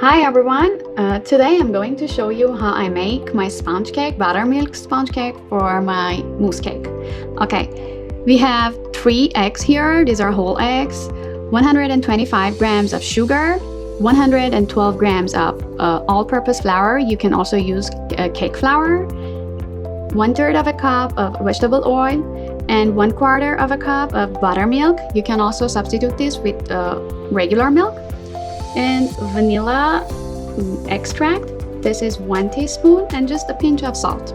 Hi everyone! Today I'm going to show you how I make my sponge cake, buttermilk sponge cake for my mousse cake. Okay, we have 3 eggs here. These are whole eggs, 125 grams of sugar, 112 grams of all-purpose flour. You can also use cake flour, 1/3 of a cup of vegetable oil, and 1/4 of a cup of buttermilk. You can also substitute this with regular milk. And vanilla extract. This is 1 teaspoon and just a pinch of salt.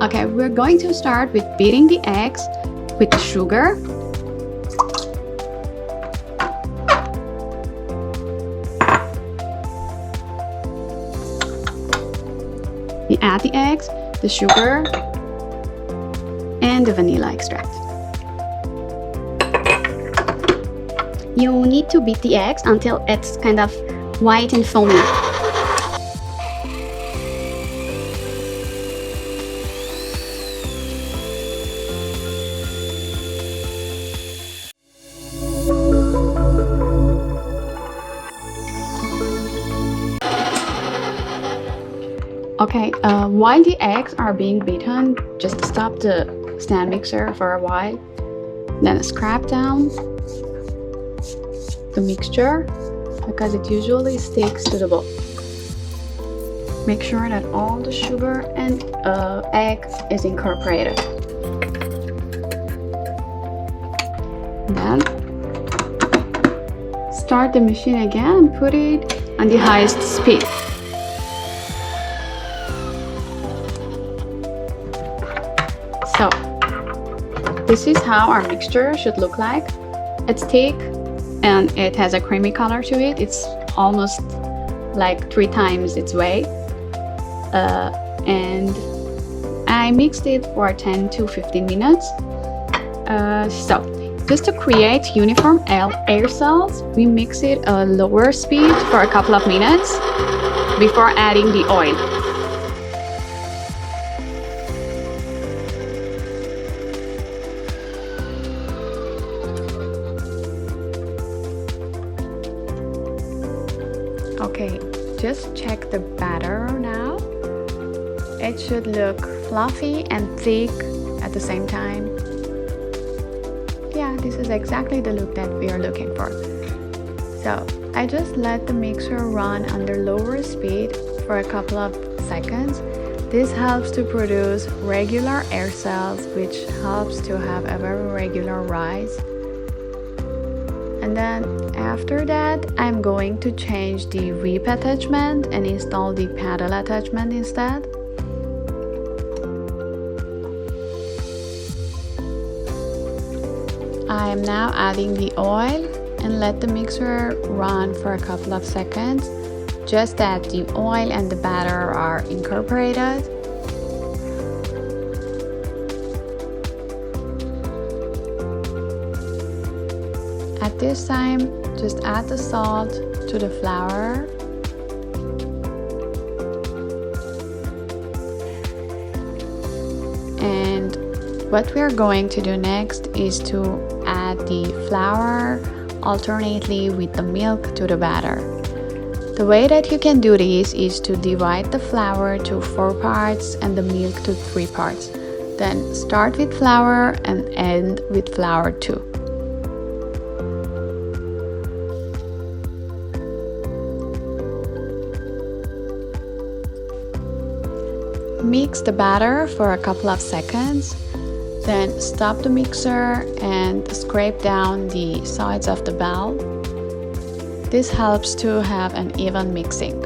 Okay, we're going to start with beating the eggs with the sugar. We add the eggs, the sugar, and the vanilla extract. You need to beat the eggs until it's kind of white and foamy. Okay, while the eggs are being beaten, just stop the stand mixer for a while. Then scrape down the mixture because it usually sticks to the bowl. Make sure that all the sugar and egg is incorporated. Then start the machine again and put it on the highest speed. So this is how our mixture should look like. It's thick and it has a creamy color to it. It's almost like 3 times its weight. And I mixed it for 10 to 15 minutes. So just to create uniform air cells, we mix it at a lower speed for a couple of minutes before adding the oil. Okay, just check the batter now. It should look fluffy and thick at the same time. Yeah, this is exactly the look that we are looking for. So I just let the mixture run under lower speed for a couple of seconds. This helps to produce regular air cells, which helps to have a very regular rise. And then after that, I'm going to change the whip attachment and install the paddle attachment instead. I am now adding the oil and let the mixer run for a couple of seconds, just that the oil and the batter are incorporated. At this time, just add the salt to the flour. And what we are going to do next is to add the flour alternately with the milk to the batter. The way that you can do this is to divide the flour to 4 parts and the milk to 3 parts. Then start with flour and end with flour too. Mix the batter for a couple of seconds, then stop the mixer and scrape down the sides of the bowl. This helps to have an even mixing.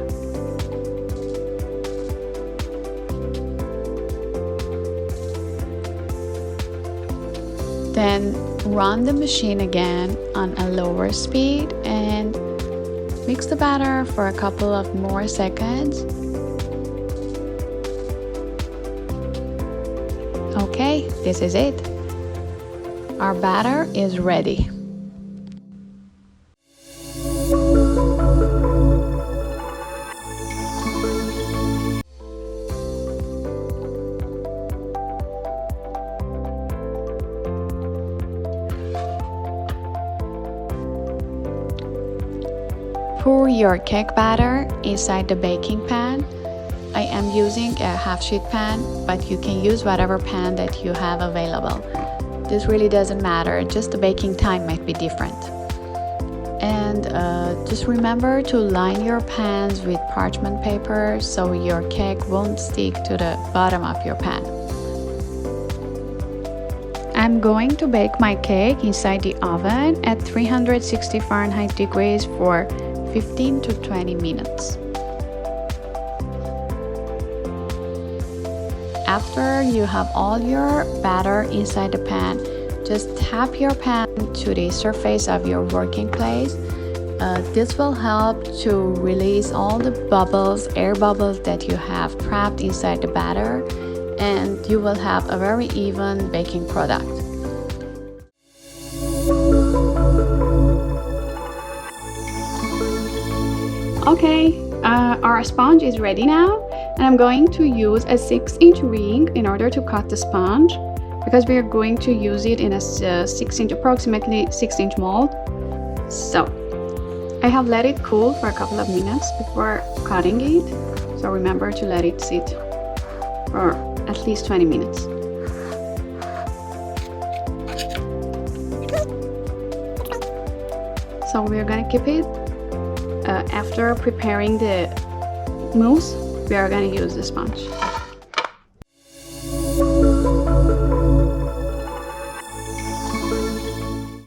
Then run the machine again on a lower speed and mix the batter for a couple of more seconds. Okay, this is it. Our batter is ready. pour your cake batter inside the baking pan. I am using a half sheet pan, but you can use whatever pan that you have available. This really doesn't matter, just the baking time might be different. And just remember to line your pans with parchment paper so your cake won't stick to the bottom of your pan. I'm going to bake my cake inside the oven at 360 Fahrenheit degrees for 15 to 20 minutes. After you have all your batter inside the pan, just tap your pan to the surface of your working place. This will help to release all the bubbles, air bubbles that you have trapped inside the batter, and you will have a very even baking product. Okay, our sponge is ready now, and I'm going to use a 6-inch ring in order to cut the sponge, because we are going to use it in a approximately 6-inch mold. So I have let it cool for a couple of minutes before cutting it, so remember to let it sit for at least 20 minutes. So we're gonna keep it. After preparing the mousse, we are gonna use the sponge.